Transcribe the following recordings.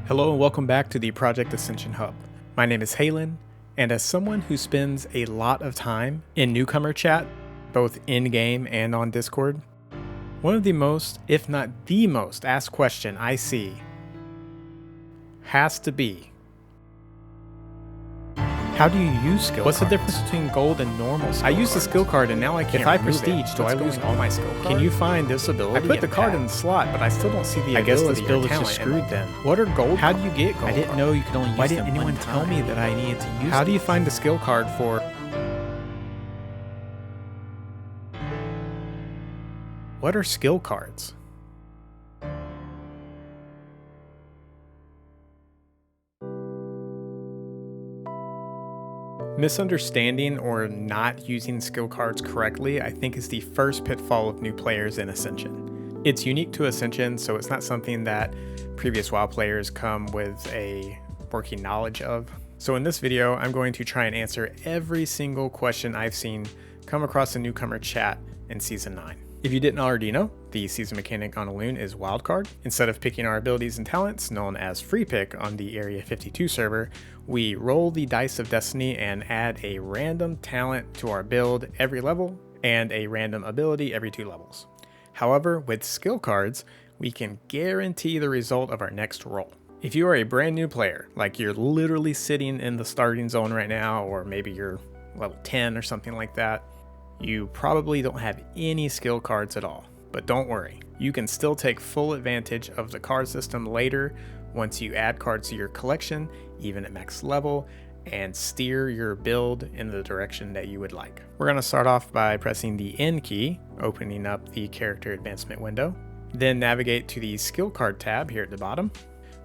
Hello and welcome back to the Project Ascension Hub. My name is Halen, and as someone who spends a lot of time in newcomer chat, both in-game and on Discord, one of the most, if not the most, asked question I see has to be, how do you use skill cards? What's the difference between gold and normal skill cards? I use the skill card and now I can't remove it. If I prestige, do I lose all my skill cards? Can you find this ability? I put the card in the slot, but I still don't see the ability. I guess this build is just screwed then. What are gold? How do you get gold? I didn't know you could only use them. Why didn't anyone tell me that I needed to use them? How do you find the skill card for... What are skill cards? Misunderstanding or not using skill cards correctly, I think, is the first pitfall of new players in Ascension. It's unique to Ascension, so it's not something that previous WoW players come with a working knowledge of. So in this video, I'm going to try and answer every single question I've seen come across the newcomer chat in Season 9. If you didn't already know, the season mechanic on Elune is wildcard. Instead of picking our abilities and talents, known as free pick on the Area 52 server, we roll the dice of destiny and add a random talent to our build every level and a random ability every 2 levels. However, with skill cards, we can guarantee the result of our next roll. If you are a brand new player, like you're literally sitting in the starting zone right now, or maybe you're level 10 or something like that, you probably don't have any skill cards at all. But don't worry, you can still take full advantage of the card system later once you add cards to your collection, even at max level, and steer your build in the direction that you would like. We're going to start off by pressing the N key, opening up the character advancement window. Then navigate to the skill card tab here at the bottom.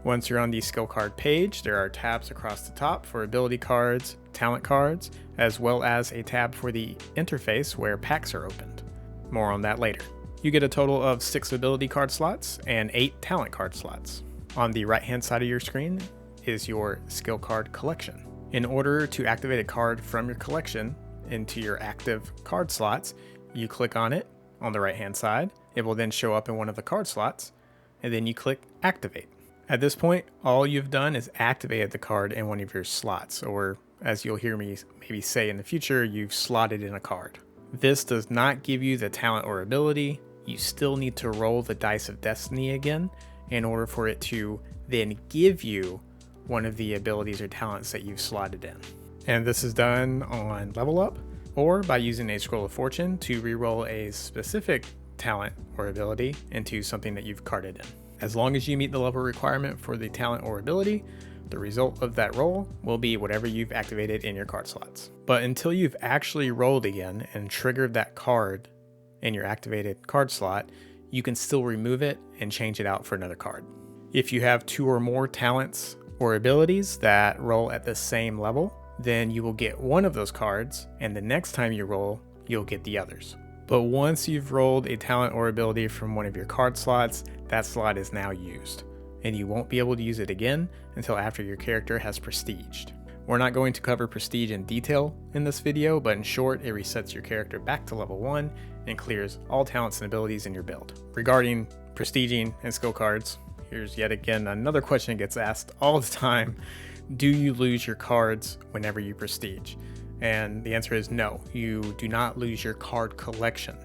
Once you're on the skill card page, there are tabs across the top for ability cards, talent cards, as well as a tab for the interface where packs are opened. More on that later. You get a total of 6 ability card slots and 8 talent card slots. On the right hand side of your screen is your skill card collection. In order to activate a card from your collection into your active card slots, you click on it on the right hand side. It will then show up in one of the card slots, and then you click activate. At this point, all you've done is activated the card in one of your slots, or as you'll hear me maybe say in the future, you've slotted in a card. This does not give you the talent or ability. You still need to roll the dice of destiny again in order for it to then give you one of the abilities or talents that you've slotted in. And this is done on level up or by using a scroll of fortune to reroll a specific talent or ability into something that you've carded in. As long as you meet the level requirement for the talent or ability, the result of that roll will be whatever you've activated in your card slots. But until you've actually rolled again and triggered that card in your activated card slot, you can still remove it and change it out for another card. If you have 2 or more talents or abilities that roll at the same level, then you will get one of those cards, and the next time you roll, you'll get the others. But once you've rolled a talent or ability from one of your card slots, that slot is now used, and you won't be able to use it again until after your character has prestiged. We're not going to cover prestige in detail in this video, but in short, it resets your character back to level 1 and clears all talents and abilities in your build. Regarding prestiging and skill cards, here's yet again another question that gets asked all the time. Do you lose your cards whenever you prestige? And the answer is no, you do not lose your card collection.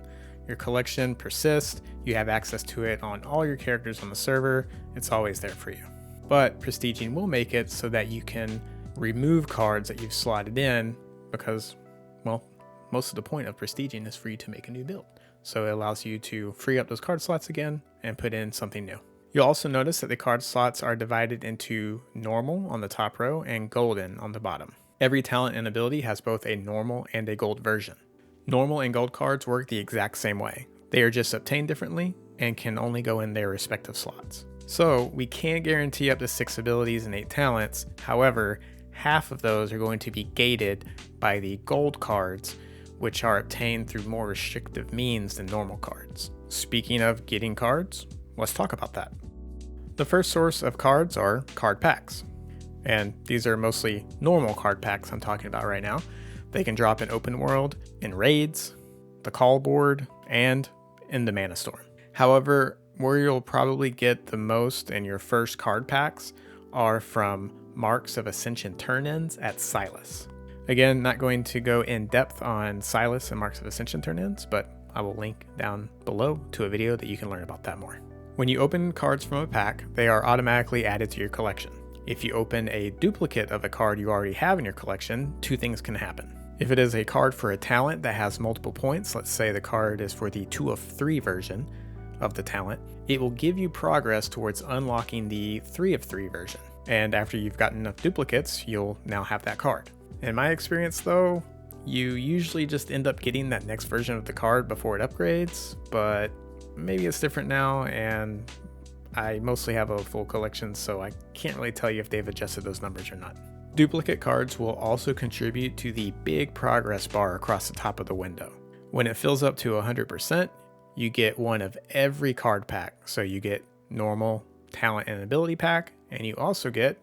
Your collection persists, you have access to it on all your characters on the server, it's always there for you. But prestiging will make it so that you can remove cards that you've slotted in because, well, most of the point of prestiging is for you to make a new build. So it allows you to free up those card slots again and put in something new. You'll also notice that the card slots are divided into normal on the top row and golden on the bottom. Every talent and ability has both a normal and a gold version. Normal and gold cards work the exact same way. They are just obtained differently and can only go in their respective slots. So we can guarantee up to 6 abilities and 8 talents. However, half of those are going to be gated by the gold cards, which are obtained through more restrictive means than normal cards. Speaking of getting cards, let's talk about that. The first source of cards are card packs. And these are mostly normal card packs I'm talking about right now. They can drop in open world, in raids, the call board, and in the Mana Storm. However, where you'll probably get the most in your first card packs are from Marks of Ascension turn-ins at Silas. Again, not going to go in depth on Silas and Marks of Ascension turn-ins, but I will link down below to a video that you can learn about that more. When you open cards from a pack, they are automatically added to your collection. If you open a duplicate of a card you already have in your collection, two things can happen. If it is a card for a talent that has multiple points, let's say the card is for the 2 of 3 version of the talent, it will give you progress towards unlocking the 3 of 3 version. And after you've gotten enough duplicates, you'll now have that card. In my experience though, you usually just end up getting that next version of the card before it upgrades, but maybe it's different now, and I mostly have a full collection, so I can't really tell you if they've adjusted those numbers or not. Duplicate cards will also contribute to the big progress bar across the top of the window. When it fills up to 100%, you get one of every card pack. So you get normal, talent, and ability pack, and you also get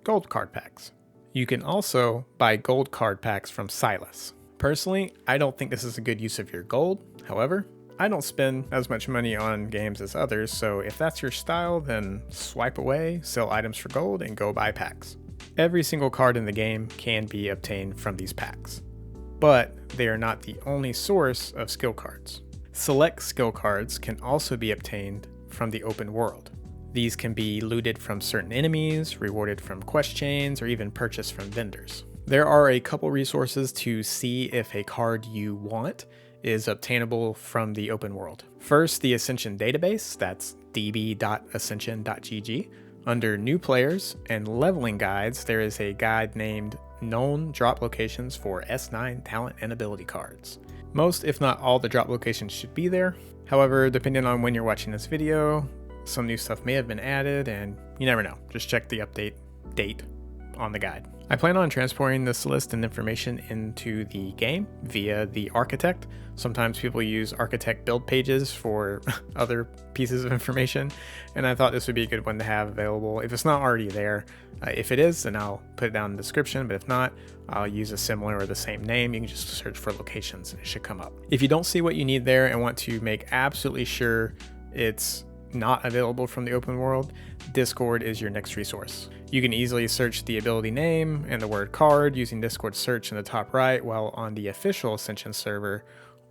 gold card packs. You can also buy gold card packs from Silas. Personally, I don't think this is a good use of your gold. However, I don't spend as much money on games as others, so if that's your style, then swipe away, sell items for gold, and go buy packs. Every single card in the game can be obtained from these packs, but they are not the only source of skill cards. Select skill cards can also be obtained from the open world. These can be looted from certain enemies, rewarded from quest chains, or even purchased from vendors. There are a couple resources to see if a card you want is obtainable from the open world. First, the Ascension database, that's db.ascension.gg. Under new players and leveling guides, there is a guide named known drop locations for S9 talent and ability cards. Most, if not all, the drop locations should be there. However, depending on when you're watching this video, some new stuff may have been added, and you never know. Just check the update date on the guide. I plan on transporting this list and information into the game via the architect. Sometimes people use architect build pages for other pieces of information, and I thought this would be a good one to have available if it's not already there. If it is, then I'll put it down in the description, but if not, I'll use a similar or the same name. You can just search for locations and it should come up. If you don't see what you need there and want to make absolutely sure it's not available from the open world, Discord is your next resource. You can easily search the ability name and the word card using Discord search in the top right while on the official Ascension server,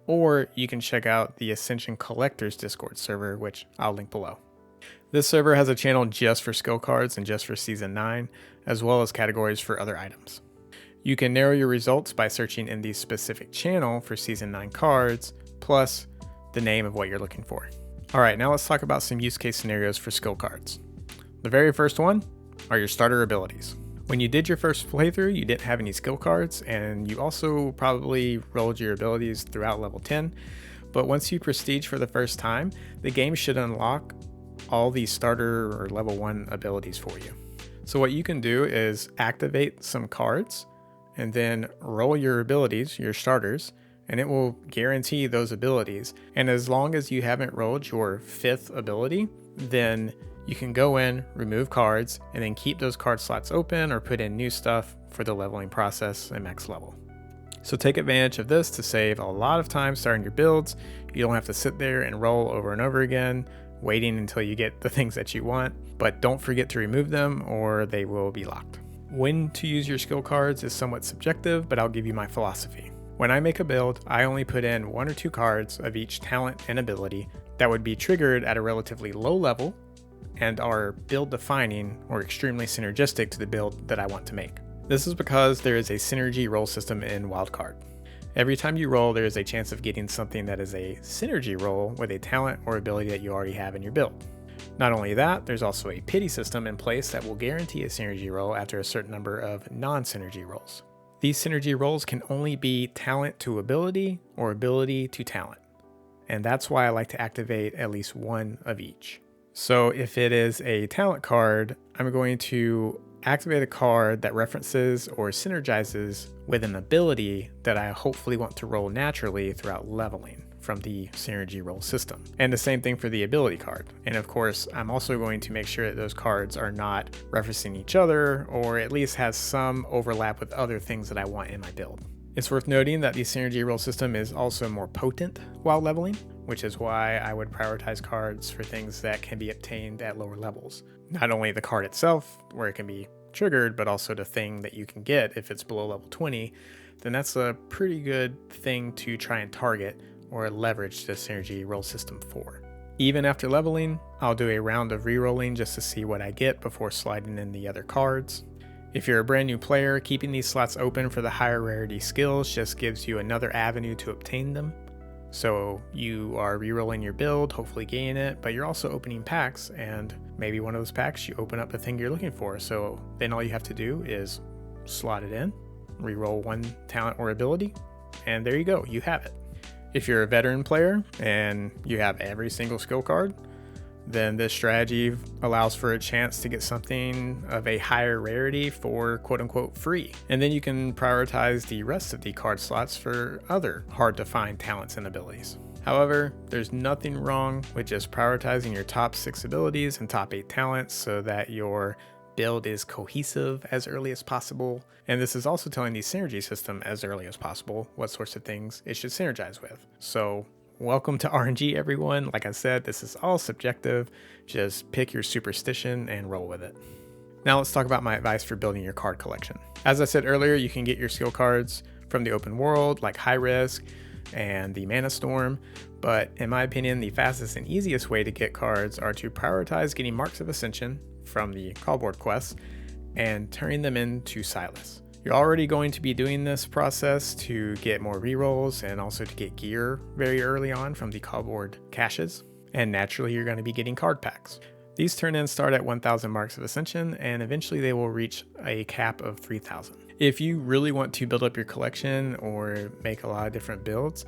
or you can check out the Ascension Collectors Discord server, which I'll link below. This server has a channel just for skill cards and just for Season 9, as well as categories for other items. You can narrow your results by searching in the specific channel for Season 9 cards, plus the name of what you're looking for. Alright, now let's talk about some use case scenarios for skill cards. The very first one are your starter abilities. When you did your first playthrough, you didn't have any skill cards, and you also probably rolled your abilities throughout level 10, but once you prestige for the first time, the game should unlock all these starter or level 1 abilities for you. So what you can do is activate some cards, and then roll your abilities, your starters, and it will guarantee those abilities. And as long as you haven't rolled your 5th ability, then you can go in, remove cards, and then keep those card slots open or put in new stuff for the leveling process and max level. So take advantage of this to save a lot of time starting your builds. You don't have to sit there and roll over and over again, waiting until you get the things that you want, but don't forget to remove them or they will be locked. When to use your skill cards is somewhat subjective, but I'll give you my philosophy. When I make a build, I only put in 1 or 2 cards of each talent and ability that would be triggered at a relatively low level and are build defining or extremely synergistic to the build that I want to make. This is because there is a synergy roll system in Wildcard. Every time you roll, there is a chance of getting something that is a synergy roll with a talent or ability that you already have in your build. Not only that, there's also a pity system in place that will guarantee a synergy roll after a certain number of non-synergy rolls. These synergy rolls can only be talent to ability or ability to talent, and that's why I like to activate at least 1 of each. So if it is a talent card, I'm going to activate a card that references or synergizes with an ability that I hopefully want to roll naturally throughout leveling from the synergy roll system. And the same thing for the ability card. And of course, I'm also going to make sure that those cards are not referencing each other, or at least has some overlap with other things that I want in my build. It's worth noting that the synergy roll system is also more potent while leveling. which is why I would prioritize cards for things that can be obtained at lower levels. Not only the card itself, where it can be triggered, but also the thing that you can get if it's below level 20, then that's a pretty good thing to try and target or leverage the synergy roll system for. Even after leveling, I'll do a round of rerolling just to see what I get before sliding in the other cards. If you're a brand new player, keeping these slots open for the higher rarity skills just gives you another avenue to obtain them. So you are rerolling your build, hopefully gaining it, but you're also opening packs, and maybe one of those packs you open up the thing you're looking for. So then all you have to do is slot it in, reroll one talent or ability, and there you go, you have it. If you're a veteran player and you have every single skill card, then this strategy allows for a chance to get something of a higher rarity for quote unquote free. And then you can prioritize the rest of the card slots for other hard to find talents and abilities. However, there's nothing wrong with just prioritizing your top 6 abilities and top 8 talents so that your build is cohesive as early as possible. And this is also telling the synergy system as early as possible what sorts of things it should synergize with. So welcome to RNG, everyone. Like I said, this is all subjective. Just pick your superstition and roll with it. Now let's talk about my advice for building your card collection. As I said earlier, you can get your skill cards from the open world like High Risk and the Mana Storm, but in my opinion, the fastest and easiest way to get cards are to prioritize getting Marks of Ascension from the cardboard quests and turning them into Silas. You're already going to be doing this process to get more rerolls and also to get gear very early on from the cardboard caches, and naturally you're going to be getting card packs. These turn-ins start at 1,000 Marks of Ascension, and eventually they will reach a cap of 3,000. If you really want to build up your collection or make a lot of different builds,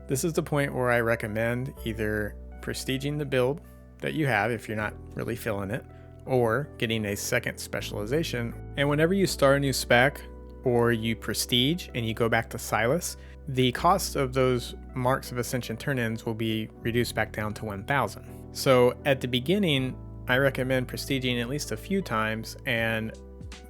this is the point where I recommend either prestiging the build that you have if you're not really feeling it, or getting a second specialization. And whenever you start a new spec or you prestige and you go back to Silas, the cost of those Marks of Ascension turn-ins will be reduced back down to 1,000. So at the beginning, I recommend prestiging at least a few times and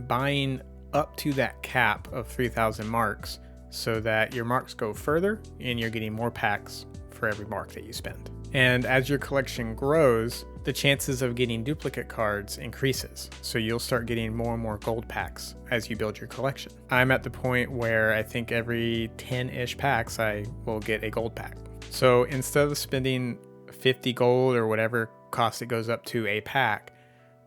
buying up to that cap of 3,000 marks so that your marks go further and you're getting more packs for every mark that you spend. And as your collection grows, the chances of getting duplicate cards increases. So you'll start getting more and more gold packs as you build your collection. I'm at the point where I think every 10-ish packs, I will get a gold pack. So instead of spending 50 gold or whatever cost it goes up to a pack,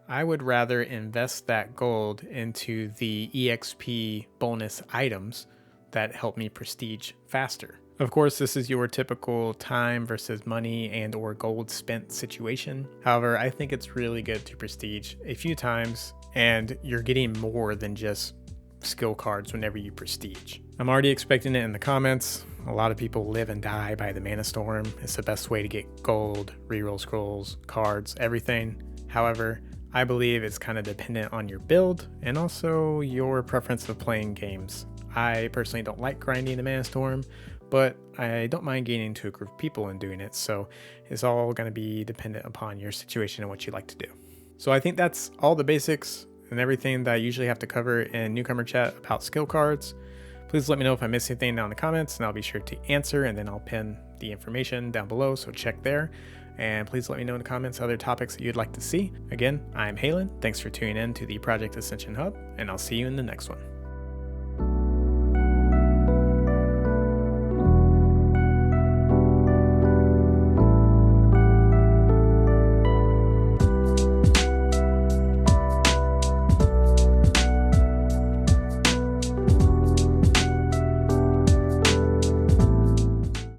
I would rather invest that gold into the EXP bonus items that help me prestige faster. Of course, this is your typical time versus money and or gold spent situation. However, I think it's really good to prestige a few times and you're getting more than just skill cards whenever you prestige. I'm already expecting it in the comments. A lot of people live and die by the Mana Storm. It's the best way to get gold, reroll scrolls, cards, everything. However, I believe it's kind of dependent on your build and also your preference of playing games. I personally don't like grinding the Mana Storm, but I don't mind getting into a group of people and doing it, so it's all going to be dependent upon your situation and what you like to do. So I think that's all the basics and everything that I usually have to cover in newcomer chat about skill cards. Please let me know if I missed anything down in the comments, and I'll be sure to answer, and then I'll pin the information down below, so check there. And please let me know in the comments other topics that you'd like to see. Again, I'm Halen. Thanks for tuning in to the Project Ascension Hub, and I'll see you in the next one.